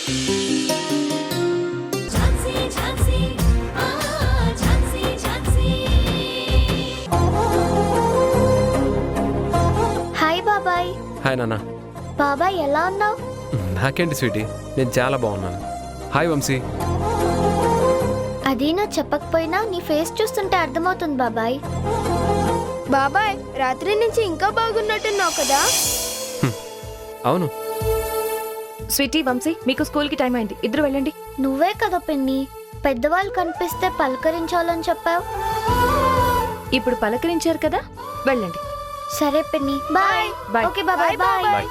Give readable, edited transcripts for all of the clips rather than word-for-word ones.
Hi బాబాయ్. Hi నాన్న. బాబాయ్ ఎలా ఉన్నావు? నాకేంటి స్వీటీ, నేను చాలా బాగున్నాను. హాయ్ వంశీ. అది నువ్వు చెప్పకపోయినా నీ ఫేస్ చూస్తుంటే అర్థమవుతుంది బాబాయ్. బాబాయ్ రాత్రి నుంచి ఇంకా బాగున్నట్టున్నావు కదా. అవును. స్వీటీ, వంశీ, మీకు స్కూల్కి టైం అయింది, ఇద్దరు వెళ్ళండి. నువ్వే కదా పిన్ని పెద్దవాళ్ళు కనిపిస్తే పలకరించాలని చెప్పావు. ఇప్పుడు పలకరించారు కదా, వెళ్ళండి. సరే పిన్ని, బాయ్. బాయ్. ఓకే బాబాయ్, బాయ్. Bye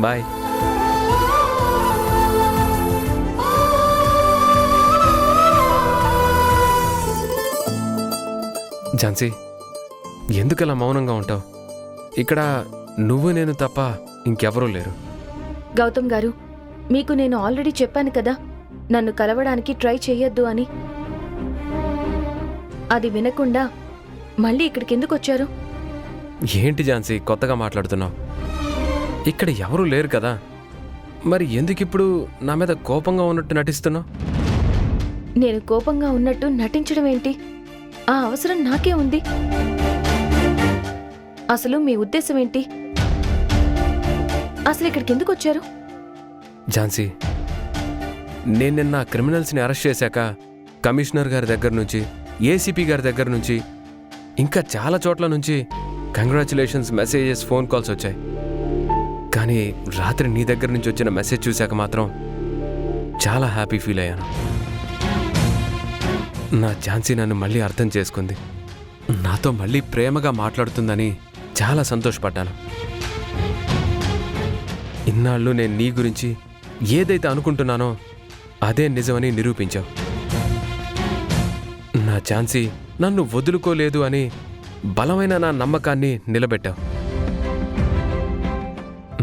bye. ఝాన్సీ, ఎందుకలా మౌనంగా ఉంటావు? ఇక్కడ నువ్వు నేను తప్ప ఇంకెవరూ లేరు. గౌతమ్ గారు, మీకు నేను ఆల్రెడీ చెప్పాను కదా నన్ను కలవడానికి ట్రై చెయ్యొద్దు అని. అది వినకుండా మళ్ళీ ఇక్కడికి ఎందుకు వచ్చారు? ఏంటి ఝాన్సీ కొత్తగా మాట్లాడుతున్నావు? ఇక్కడ ఎవరూ లేరు కదా, మరి ఎందుకిప్పుడు నా మీద కోపంగా ఉన్నట్టు నటిస్తున్నావు? నేను కోపంగా ఉన్నట్టు నటించడం ఏంటి? ఆ అవసరం నాకే ఉంది. అసలు మీ ఉద్దేశం ఏంటి? అసలు ఇక్కడికి ఎందుకు వచ్చారు? ఝాన్సీ, నేను నిన్న క్రిమినల్స్ని అరెస్ట్ చేశాక కమిషనర్ గారి దగ్గర నుంచి, ఏసీపీ గారి దగ్గర నుంచి, ఇంకా చాలా చోట్ల నుంచి కంగ్రాచులేషన్స్ మెసేజెస్, ఫోన్ కాల్స్ వచ్చాయి. కానీ రాత్రి నీ దగ్గర నుంచి వచ్చిన మెసేజ్ చూశాక మాత్రం చాలా హ్యాపీ ఫీల్ అయ్యాను. నా ఝాన్సీ నన్ను మళ్ళీ అర్థం చేసుకుంది, నాతో మళ్ళీ ప్రేమగా మాట్లాడుతుందని చాలా సంతోషపడ్డాను. ఇన్నాళ్ళు నేను నీ గురించి ఏదైతే అనుకుంటున్నానో అదే నిజమని నిరూపించావు. నా ఝాన్సీ నన్ను వదులుకోలేదు అని బలమైన నా నమ్మకాన్ని నిలబెట్టావు.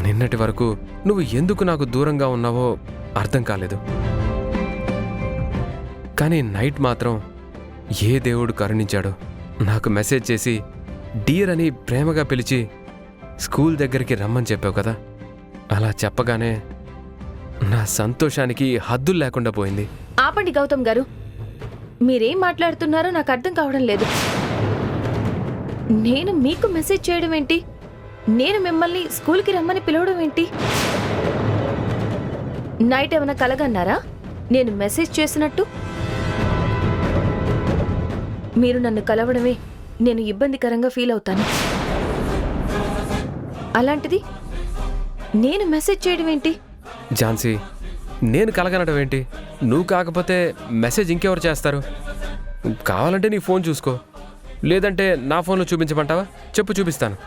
నిన్నటి వరకు నువ్వు ఎందుకు నాకు దూరంగా ఉన్నావో అర్థం కాలేదు. కానీ నైట్ మాత్రం ఏ దేవుడు కరుణించాడో నాకు మెసేజ్ చేసి డియర్ అని ప్రేమగా పిలిచి స్కూల్ దగ్గరికి రమ్మని చెప్పావు కదా. అలా చెప్పగానే నా సంతోషానికి హద్దులు లేకుండా పోయింది. ఆపండి గౌతమ్ గారు, మీరేం మాట్లాడుతున్నారో నాకు అర్థం కావడం లేదు. నేను మీకు మెసేజ్ చేయడం ఏంటి? నేను మిమ్మల్ని స్కూల్కి రమ్మని పిలవడం ఏంటి? నైట్ ఏమైనా కలగన్నారా నేను మెసేజ్ చేసినట్టు? మీరు నన్ను కలవడమే నేను ఇబ్బందికరంగా ఫీల్ అవుతాను. అలాంటిది నేను మెసేజ్ చేయడం ఏంటి? ఝాన్సీ, నేను కలగనడం ఏంటి? నువ్వు కాకపోతే మెసేజ్ ఇంకెవరు చేస్తారు? కావాలంటే నీ ఫోన్ చూసుకో, లేదంటే నా ఫోన్లో చూపించమంటావా? చెప్పు, చూపిస్తాను.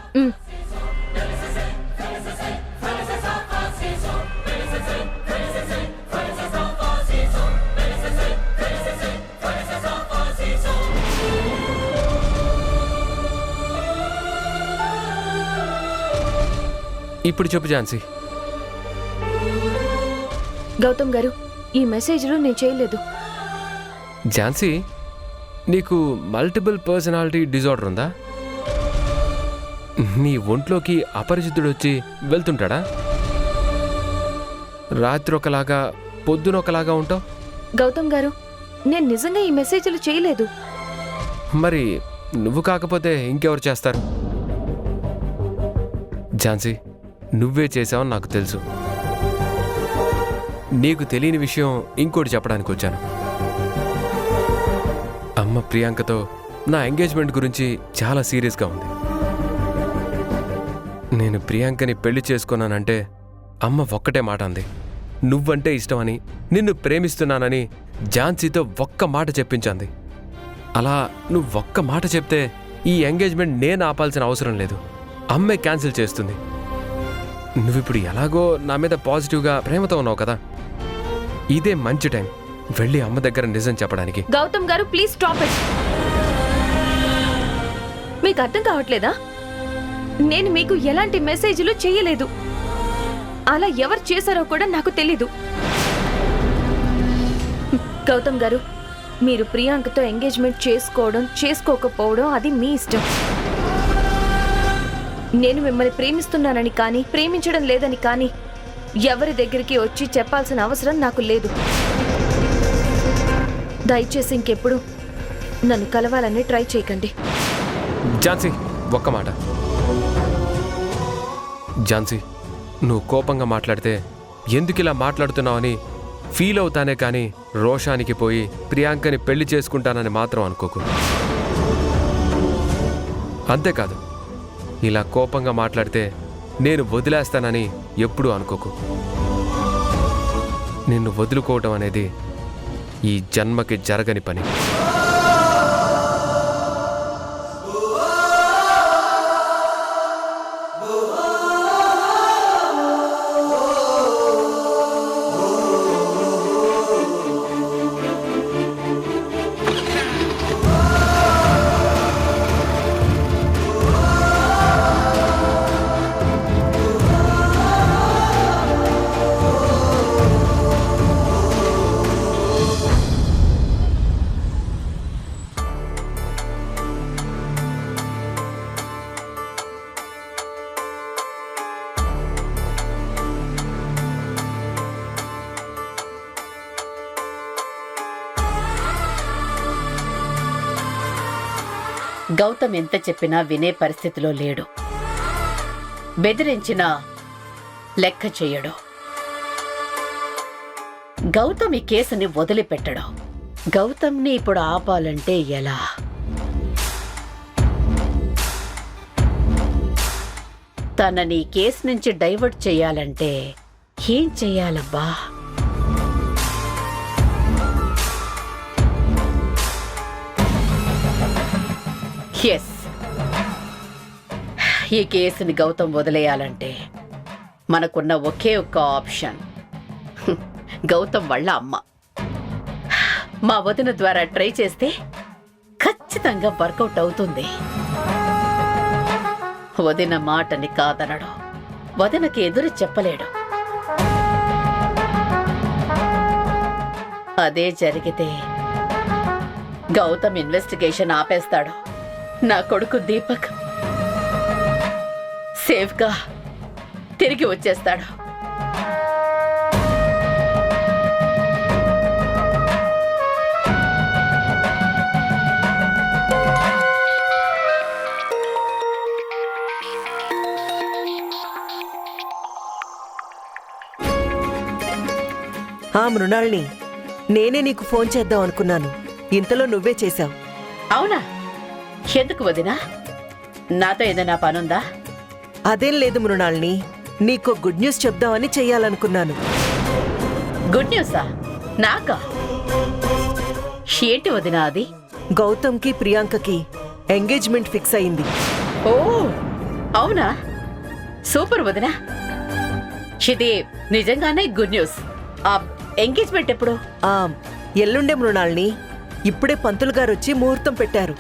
ఇప్పుడు చెప్పు ఝాన్సీ. గౌతమ్ గారు, ఈ మెసేజ్లు నేను చేయలేదు. ఝాన్సీ, నీకు మల్టిపుల్ పర్సనాలిటీ డిజార్డర్ ఉందా? నీ ఒంట్లోకి అపరిచితుడు వచ్చి వెళ్తుంటాడా? రాత్రి ఒకలాగా పొద్దున ఒకలాగా ఉంటావు. గౌతమ్ గారు, నేను నిజంగా ఈ మెసేజ్లు చేయలేదు. మరి నువ్వు కాకపోతే ఇంకెవరు చేస్తారు? ఝాన్సీ, నువ్వే చేసావని నాకు తెలుసు. నీకు తెలియని విషయం ఇంకోటి చెప్పడానికి వచ్చాను. అమ్మ ప్రియాంకతో నా ఎంగేజ్మెంట్ గురించి చాలా సీరియస్గా ఉంది. నేను ప్రియాంకని పెళ్లి చేసుకున్నానంటే అమ్మ ఒక్కటే మాట అంది, నువ్వంటే ఇష్టమని, నిన్ను ప్రేమిస్తున్నానని ఝాన్సీతో ఒక్క మాట చెప్పించింది. అలా నువ్వు ఒక్క మాట చెప్తే ఈ ఎంగేజ్మెంట్ నేను ఆపాల్సిన అవసరం లేదు, అమ్మే క్యాన్సిల్ చేస్తుంది. నువ్విప్పుడు ఎలాగో నా మీద పాజిటివ్గా ప్రేమతో ఉన్నావు కదా, ఇదే మంచి టైం వెళ్ళి అమ్మ దగ్గర నిజం చెప్పడానికి. గౌతమ్ గారు, ప్లీజ్ స్టాప్ ఇట్. మీకు అర్థం కావట్లేదా? నేను మీకు ఎలాంటి మెసేజ్లు చేయలేదు. అలా ఎవరు చేశారో కూడా నాకు తెలీదు. గౌతమ్ గారు, మీరు ప్రియాంకతో ఎంగేజ్మెంట్ చేసుకోవడం చేసుకోకపోవడం అది మీ ఇష్టం. నేను మిమ్మల్ని ప్రేమిస్తున్నానని కానీ ప్రేమించడం లేదని కానీ ఎవరి దగ్గరికి వచ్చి చెప్పాల్సిన అవసరం నాకు లేదు. దయచేసి ఇంకెప్పుడు నన్ను కలవాలని ట్రై చేయకండి. ఝాన్సీ, ఒక్క మాట. ఝాన్సీ, నువ్వు కోపంగా మాట్లాడితే ఎందుకు ఇలా మాట్లాడుతున్నావని ఫీల్ అవుతానే కానీ రోషానికి పోయి ప్రియాంకని పెళ్లి చేసుకుంటానని మాత్రం అనుకోకు. అంతేకాదు, ఇలా కోపంగా మాట్లాడితే నేను వదిలేస్తానని ఎప్పుడూ అనుకోకు. నిన్ను వదులుకోవటం అనేది ఈ జన్మకి జరగని పని. గౌతమ్ ఎంత చెప్పినా వినే పరిస్థితిలో లేడు. బెదిరించినా లెక్క చెయ్యడు. గౌతమ్ ఈ కేసుని వదిలిపెట్టడు. గౌతమ్ని ఇప్పుడు ఆపాలంటే ఎలా? తనని కేసు నుంచి డైవర్ట్ చెయ్యాలంటే ఏం చెయ్యాలబ్బా? ఎస్, ఈ కేసుని గౌతమ్ వదిలేయాలంటే మనకున్న ఒకే ఒక్క ఆప్షన్ గౌతమ్ వాళ్ళ అమ్మ. మా వదిన ద్వారా ట్రై చేస్తే ఖచ్చితంగా వర్కౌట్ అవుతుంది. వదిన మాటని కాదనడు, వదినకి ఎదురు చెప్పలేడు. అదే జరిగితే గౌతమ్ ఇన్వెస్టిగేషన్ ఆపేస్తాడు. నా కొడుకు దీపక్ సేఫ్గా తిరిగి వచ్చేస్తాడు. మృణాల్ని, నేనే నీకు ఫోన్ చేద్దాం అనుకున్నాను. ఇంతలో నువ్వే చేశావు. అవునా? ఎందుకు వదినా? నాతో ఏదైనా పనుందా? అదేం లేదు మృణాల్ని, నీకు గుడ్ న్యూస్ చెప్దామని చెయ్యాలనుకున్నాను. గుడ్ న్యూసా? నాకా? ఏంటి వదినా అది? గౌతమ్కి ప్రియాంకకి ఎంగేజ్మెంట్ ఫిక్స్ అయింది. ఓ అవునా? సూపర్ వదినా, ఇది నిజంగానే గుడ్ న్యూస్. ఆ ఎంగేజ్మెంట్ ఎప్పుడు? ఎల్లుండే మృణాల్ని. ఇప్పుడే పంతులు గారు వచ్చి ముహూర్తం పెట్టారు.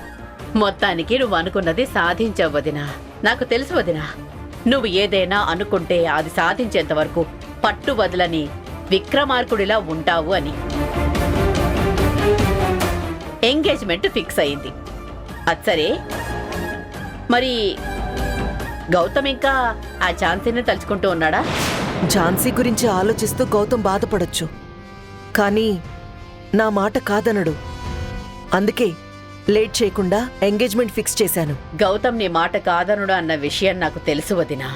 మొత్తానికి నువ్వు అనుకున్నది సాధించావు వదినా. నాకు తెలుసు వదినా, నువ్వు ఏదైనా అనుకుంటే అది సాధించేంత వరకు పట్టు వదలని విక్రమార్కుడిలా ఉంటావు అని. ఎంగేజ్మెంట్ ఫిక్స్ అయింది. అచ్చరే, మరి గౌతమ్ ఇంకా ఆ ఝాన్సీని తలుచుకుంటూ ఉన్నాడా? ఝాన్సీ గురించి ఆలోచిస్తూ గౌతమ్ బాధపడొచ్చు, కానీ నా మాట కాదనడు. అందుకే లేట్ చేయకుండా ఎంగేజ్మెంట్ ఫిక్స్ చేశాను. గౌతమ్ నీ మాట కాదనుడు అన్న విషయం నాకు తెలుసు వదినా.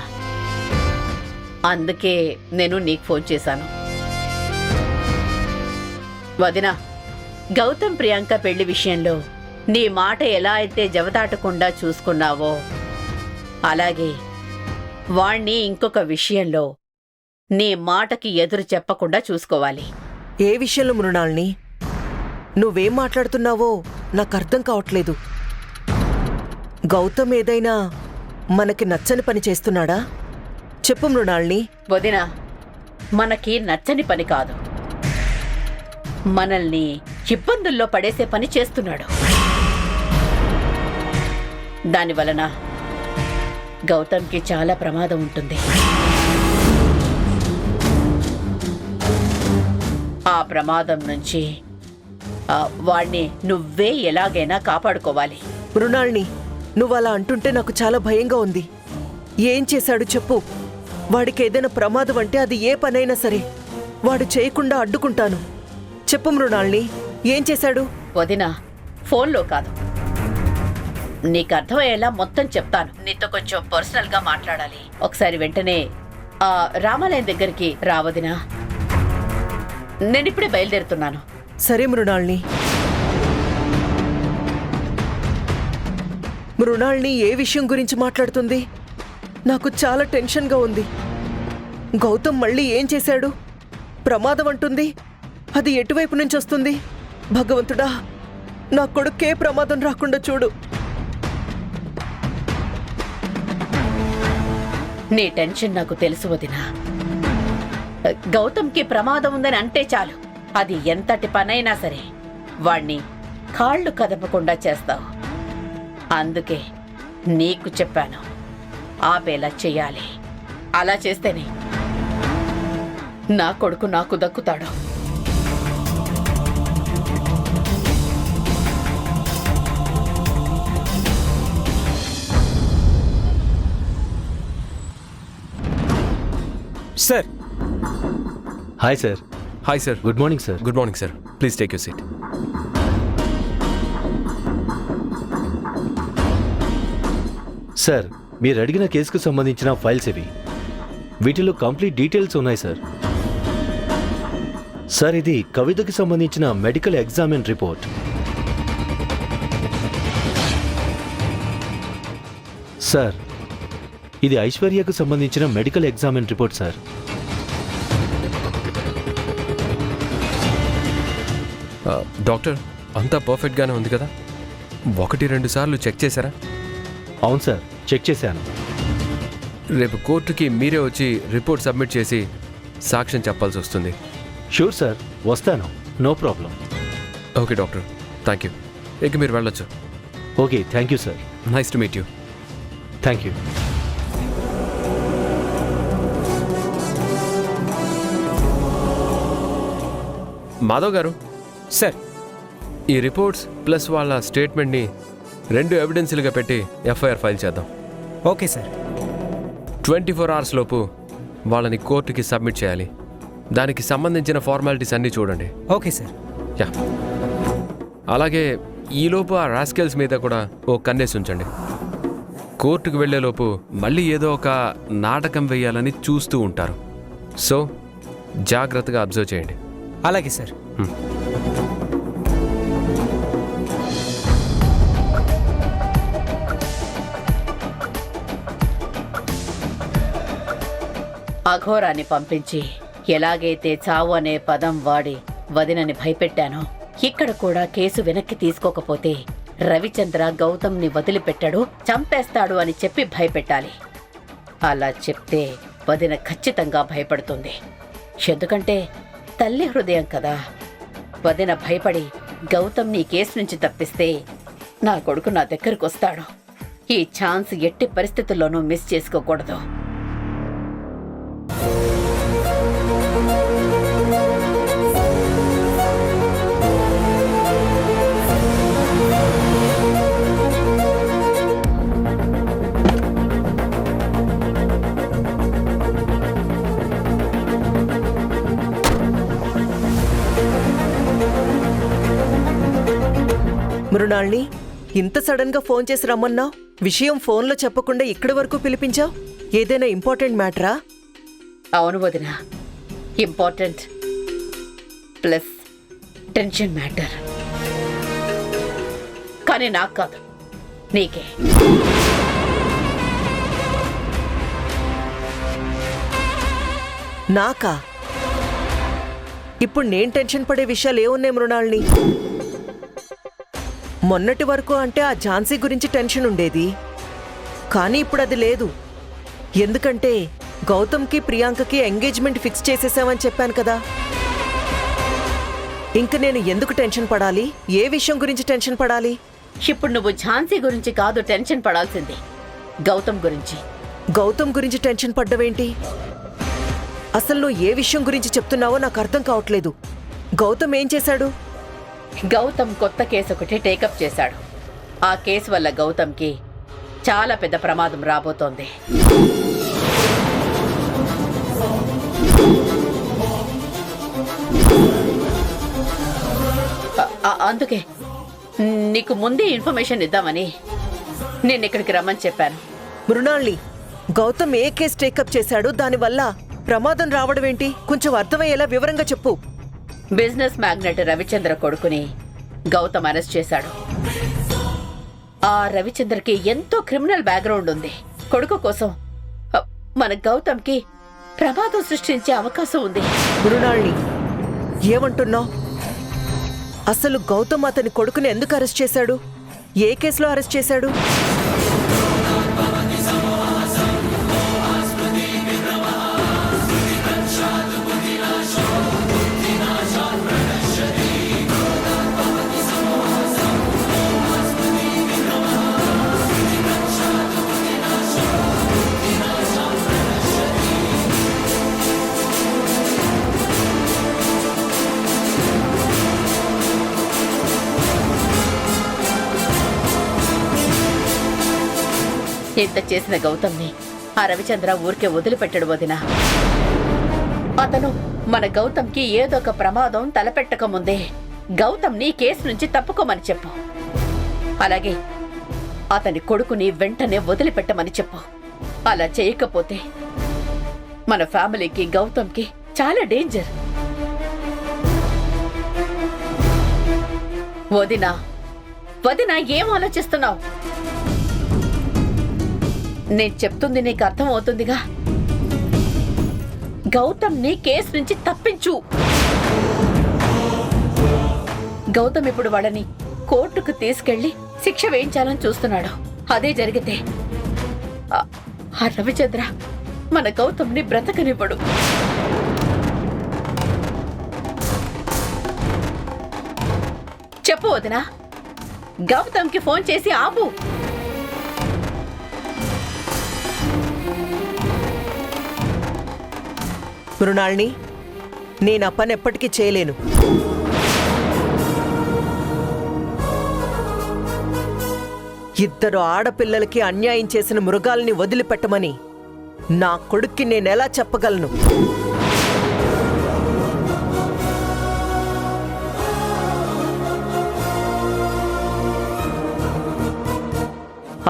అందుకే నేను నీకు ఫోన్ చేశాను. వదినా, గౌతమ్ ప్రియాంక పెళ్లి విషయంలో నీ మాట ఎలా అయితే జవదాటకుండా చూసుకున్నావో, అలాగే వాణ్ణి ఇంకొక విషయంలో నీ మాటకి ఎదురు చెప్పకుండా చూసుకోవాలి. ఏ విషయంలో మృణాల్ని? నువ్వేం మాట్లాడుతున్నావో నాకు అర్థం కావట్లేదు. గౌతమ్ ఏదైనా మనకి నచ్చని పని చేస్తున్నాడా? చెప్పు మృణాల్ని. వదినా, మనకి నచ్చని పని కాదు, మనల్ని ఇబ్బందుల్లో పడేసే పని చేస్తున్నాడు. దానివలన గౌతమ్కి చాలా ప్రమాదం ఉంటుంది. ఆ ప్రమాదం నుంచి వాణ్ణి నువ్వే ఎలాగైనా కాపాడుకోవాలి. మృణాల్ని, నువ్వు అలా అంటుంటే నాకు చాలా భయంగా ఉంది. ఏం చేశాడు చెప్పు. వాడికి ఏదైనా ప్రమాదం అంటే అది ఏ పనైనా సరే వాడు చేయకుండా అడ్డుకుంటాను. చెప్పు మృణాల్ని, ఏం చేశాడు? వదినా, ఫోన్లో కాదు, నీకు అర్థమయ్యేలా మొత్తం చెప్తాను. నీతో కొంచెం పర్సనల్ గా మాట్లాడాలి. ఒకసారి వెంటనే ఆ రామాలయం దగ్గరికి రావదినా. నేనిప్పుడే బయలుదేరుతున్నాను. సరే మృణాల్ని. మృణాల్ని ఏ విషయం గురించి మాట్లాడుతుంది? నాకు చాలా టెన్షన్గా ఉంది. గౌతమ్ మళ్ళీ ఏం చేశాడు? ప్రమాదం అంటుంది. అది ఎటువైపు నుంచి వస్తుంది? భగవంతుడా, నా కొడుకే ప్రమాదం రాకుండా చూడు. నీ టెన్షన్ నాకు తెలుసు వదినా. గౌతమ్కి ప్రమాదం ఉందని అంటే చాలు, అది ఎంతటి పనైనా సరే వాణ్ణి కాళ్ళు కదపకుండా చేస్తావు. అందుకే నీకు చెప్పాను, ఆపేలా చెయ్యాలి. అలా చేస్తేనే నా కొడుకు నాకు దక్కుతాడు. Sir. Hi sir. Hi sir. Good morning sir. Good morning sir. Please take your seat. Sir, మీరు అడిగిన కేసుకు సంబంధించిన ఫైల్స్ ఇవి. వీటిలో కంప్లీట్ డీటెయిల్స్ ఉన్నాయి సార్. సార్, ఇది కవితకి సంబంధించిన మెడికల్ ఎగ్జామిన్ రిపోర్ట్. సార్, ఇది ఐశ్వర్యకు సంబంధించిన medical examine report sir. Doctor, అంతా పర్ఫెక్ట్గానే ఉంది కదా? 1-2 సార్లు చెక్ చేశారా? అవును సార్, చెక్ చేశాను. రేపు కోర్టుకి మీరే వచ్చి రిపోర్ట్ సబ్మిట్ చేసి సాక్ష్యం చెప్పాల్సి వస్తుంది. షూర్ సార్, వస్తాను. No problem. Okay doctor, thank you. ఇక మీరు వెళ్ళొచ్చు. Okay, thank you sir. Nice to meet you. Thank you. Madhav గారు. సార్. ఈ రిపోర్ట్స్ ప్లస్ వాళ్ళ స్టేట్మెంట్ని 2 ఎవిడెన్స్లుగా పెట్టి ఎఫ్ఐఆర్ ఫైల్ చేద్దాం. Okay sir. 24 అవర్స్ లోపు వాళ్ళని కోర్టుకి సబ్మిట్ చేయాలి. దానికి సంబంధించిన ఫార్మాలిటీస్ అన్నీ చూడండి. Okay sir. యా. అలాగే ఈలోపు ఆ రాస్కెల్స్ మీద కూడా ఓ కన్నేసి ఉంచండి. కోర్టుకు వెళ్లేలోపు మళ్ళీ ఏదో ఒక నాటకం వేయాలని చూస్తూ ఉంటారు. సో జాగ్రత్తగా అబ్జర్వ్ చేయండి. అలాగే సార్. అఘోరాన్ని పంపించి ఎలాగైతే చావు అనే పదం వాడి వదినని భయపెట్టానో, ఇక్కడ కూడా కేసు వెనక్కి తీసుకోకపోతే రవిచంద్ర గౌతమ్ని వదిలిపెట్టాడు, చంపేస్తాడు అని చెప్పి భయపెట్టాలి. అలా చెప్తే వదిన ఖచ్చితంగా భయపడుతుంది. ఎందుకంటే తల్లి హృదయం కదా. వదిన భయపడి గౌతమ్ని ఈ కేసు నుంచి తప్పిస్తే నా కొడుకు నా దగ్గరకు వస్తాడు. ఈ ఛాన్స్ ఎట్టి పరిస్థితుల్లోనూ మిస్ చేసుకోకూడదు. మృణాల్ని, ఇంత సడన్ గా ఫోన్ చేసి రమ్మన్నావు. విషయం ఫోన్లో చెప్పకుండా ఇక్కడి వరకు పిలిపించావు. ఏదైనా ఇంపార్టెంట్ మ్యాటరా? అవును వదిన, ఇంపార్టెంట్ ప్లస్ టెన్షన్ మ్యాటర్. కానీ నాకు కాదు, నీకే. నాకా? ఇప్పుడు నేను టెన్షన్ పడే విషయాలు ఏమున్నాయి మృణాల్ని? మొన్నటి వరకు అంటే ఆ ఝాన్సీ గురించి టెన్షన్ ఉండేది, కానీ ఇప్పుడు అది లేదు. ఎందుకంటే గౌతమ్కి ప్రియాంకకి ఎంగేజ్మెంట్ ఫిక్స్ చేసేసామని చెప్పాను కదా. ఇంక నేను ఎందుకు టెన్షన్ పడాలి? ఏ విషయం గురించి టెన్షన్ పడాలి? ఇప్పుడు నువ్వు ఝాన్సీ గురించి కాదు టెన్షన్ పడాల్సింది, గౌతమ్ గురించి. గౌతమ్ గురించి టెన్షన్ పడ్డవేంటి? అసలు నువ్వు ఏ విషయం గురించి చెప్తున్నావో నాకు అర్థం కావట్లేదు. గౌతమ్ ఏం చేశాడు? గౌతమ్ కొత్త కేసు ఒకటి టేకప్ చేశాడు. ఆ కేసు వల్ల గౌతమ్కి చాలా పెద్ద ప్రమాదం రాబోతోంది. అందుకే నీకు ముందే ఇన్ఫర్మేషన్ ఇద్దామని నేను ఇక్కడికి రమ్మని చెప్పాను. మృణాళి, గౌతమ్ ఏ కేసు టేకప్ చేశాడు? దానివల్ల ప్రమాదం రావడం ఏంటి? కొంచెం అర్థమయ్యేలా వివరంగా చెప్పు. బిజినెస్ మ్యాగ్నెట్ రవిచంద్ర కొడుకుని గౌతమ్ అరెస్ట్ చేశాడు. ఆ రవిచంద్రకి ఎంతో క్రిమినల్ బ్యాక్గ్రౌండ్ ఉంది. కొడుకు కోసం మన గౌతమ్కి ప్రమాదం సృష్టించే అవకాశం ఉంది. మృణాళి, ఏమంటున్నావు? అసలు గౌతమ్ అతని కొడుకుని ఎందుకు అరెస్ట్ చేశాడు? ఏ కేసులో అరెస్ట్ చేశాడు? ఇంత చేసిన గౌతమ్ని ఆ రవిచంద్ర ఊరికే వదిలిపెట్టడు వదినా. అతను మన గౌతమ్కి ఏదో ఒక ప్రమాదం తలపెట్టక ముందే గౌతమ్ని కేసు నుంచి తప్పుకోమని చెప్పు. అలాగే అతని కొడుకుని వెంటనే వదిలిపెట్టమని చెప్పు. అలా చేయకపోతే మన ఫ్యామిలీకి గౌతమ్కి చాలా డేంజర్. వదినా వదినా, ఏం ఆలోచిస్తున్నావు? నేను చెప్తుంది నీకు అర్థం అవుతుందిగా. గౌతమ్ని కేసు నుంచి తప్పించు. గౌతమ్ ఇప్పుడు వాళ్ళని కోర్టుకు తీసుకెళ్లి శిక్ష వేయించాలని చూస్తున్నాడు. అదే జరిగితే ఆ రవిచంద్ర మన గౌతమ్ని బ్రతకనివ్వడు. చెప్పు వదినా, గౌతమ్కి ఫోన్ చేసి ఆపు. మృణాళిని, నేను ఆ పని ఎప్పటికీ చేయలేను. ఇద్దరు ఆడపిల్లలకి అన్యాయం చేసిన మృగాల్ని వదిలిపెట్టమని నా కొడుక్కి నేనెలా చెప్పగలను?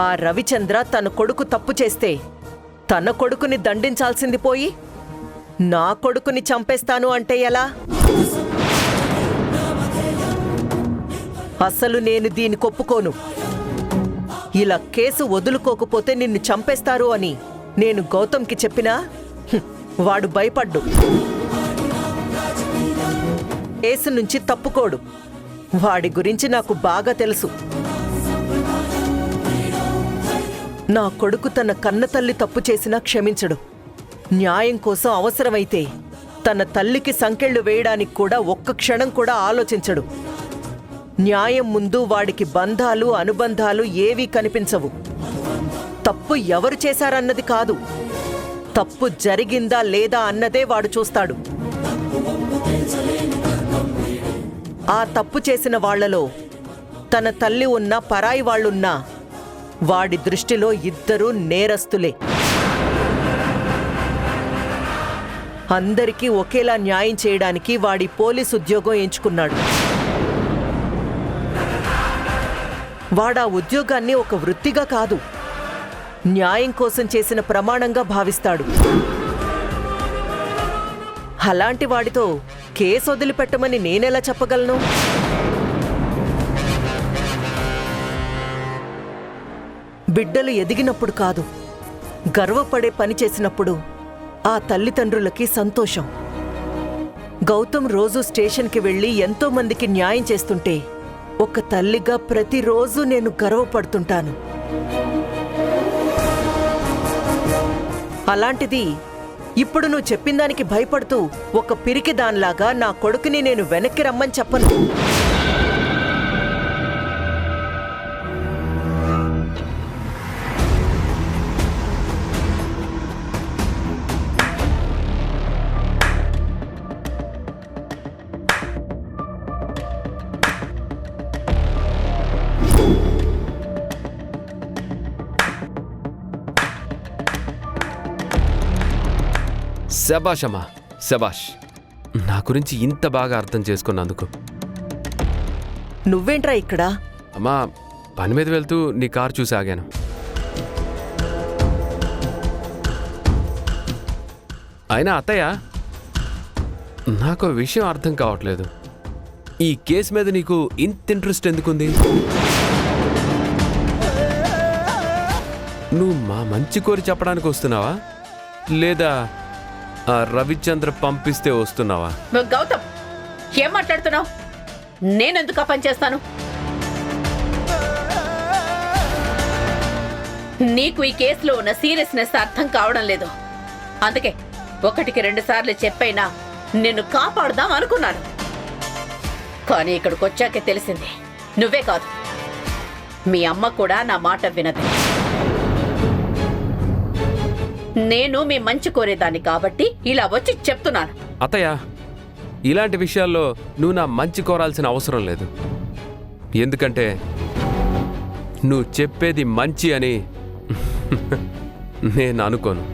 ఆ రవిచంద్ర తన కొడుకు తప్పు చేస్తే తన కొడుకుని దండించాల్సింది పోయి నా కొడుకుని చంపేస్తాను అంటే ఎలా? అసలు నేను దీనికి ఒప్పుకోను. ఇలా కేసు వదులుకోకపోతే నిన్ను చంపేస్తారు అని నేను గౌతమ్కి చెప్పినా వాడు భయపడ్డు. కేసు నుంచి తప్పుకోడు. వాడి గురించి నాకు బాగా తెలుసు. నా కొడుకు తన కన్నతల్లి తప్పు చేసినా క్షమించడు. న్యాయం కోసం అవసరమైతే తన తల్లికి సంకెళ్లు వేయడానికి కూడా ఒక్క క్షణం కూడా ఆలోచించడు. న్యాయం ముందు వాడికి బంధాలు అనుబంధాలు ఏవీ కనిపించవు. తప్పు ఎవరు చేశారన్నది కాదు, తప్పు జరిగిందా లేదా అన్నదే వాడు చూస్తాడు. ఆ తప్పు చేసిన వాళ్లలో తన తల్లి ఉన్నా పరాయి వాళ్ళున్నా వాడి దృష్టిలో ఇద్దరూ నేరస్తులే. అందరికీ ఒకేలా న్యాయం చేయడానికి వాడి పోలీస్ ఉద్యోగం ఎంచుకున్నాడు. వాడా ఉద్యోగాన్ని ఒక వృత్తిగా కాదు, న్యాయం కోసం చేసిన ప్రమాణంగా భావిస్తాడు. అలాంటి వాడితో కేసు వదిలిపెట్టమని నేనెలా చెప్పగలను? బిడ్డలు ఎదిగినప్పుడు కాదు, గర్వపడే పని చేసినప్పుడు ఆ తల్లిదండ్రులకి సంతోషం. గౌతమ్ రోజు స్టేషన్కి వెళ్లి ఎంతో మందికి న్యాయం చేస్తుంటే ఒక తల్లిగా ప్రతిరోజు నేను గర్వపడుతుంటాను. అలాంటిది ఇప్పుడు నువ్వు చెప్పిన దానికి భయపడుతూ ఒక పిరికి దానిలాగా నా కొడుకుని నేను వెనక్కి రమ్మని చెప్పను. శబాష్ అమ్మా, శబాష్. నా గురించి ఇంత బాగా అర్థం చేసుకున్నందుకు. నువ్వేంట్రా ఇక్కడ? అమ్మా, పని మీద వెళ్తూ నీ కారు చూసి ఆగాను. అయినా అత్తయ్య, నాకు విషయం అర్థం కావట్లేదు. ఈ కేసు మీద నీకు ఇంత ఇంట్రెస్ట్ ఎందుకుంది? నువ్వు మా మంచి కోరి చెప్పడానికి వస్తున్నావా, లేదా ఆ రవిచంద్ర పంపిస్తే వస్తున్నావా? గౌతమ్, ఏం మాట్లాడుతున్నావు? నేనెందుకు ఆ పని చేస్తాను? నీకు ఈ కేసులో ఉన్న సీరియస్నెస్ అర్థం కావడం లేదు. అందుకే 1-2 సార్లు చెప్పైనా నిన్ను కాపాడుదాం అనుకున్నాను. కానీ ఇక్కడికి వచ్చాకే తెలిసింది, నువ్వే కాదు, మీ అమ్మ కూడా నా మాట వినదు. నేను మీ మంచి కోరేదాన్ని కాబట్టి ఇలా వచ్చి చెప్తున్నాను. అత్తయ్య, ఇలాంటి విషయాల్లో నువ్వు నా మంచి కోరాల్సిన అవసరం లేదు. ఎందుకంటే నువ్వు చెప్పేది మంచి అని నేను అనుకోను.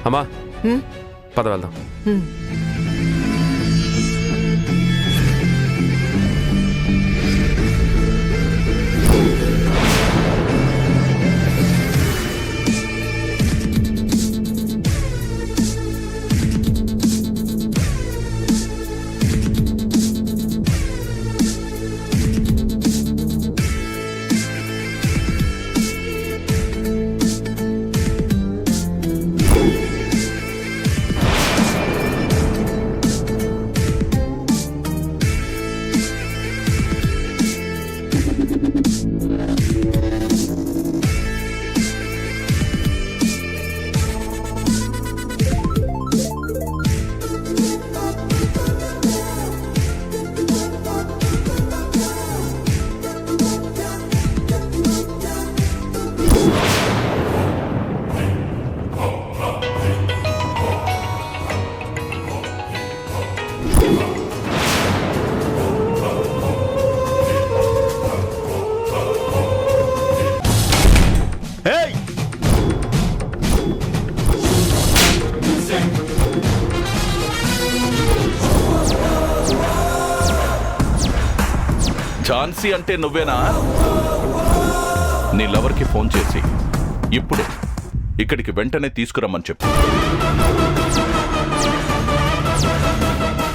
అమ్మా, పద వెళ్దాం. ఝాన్సీ అంటే నువ్వేనా? నీ లవర్కి ఫోన్ చేసి ఇప్పుడే ఇక్కడికి వెంటనే తీసుకురమ్మని చెప్పు.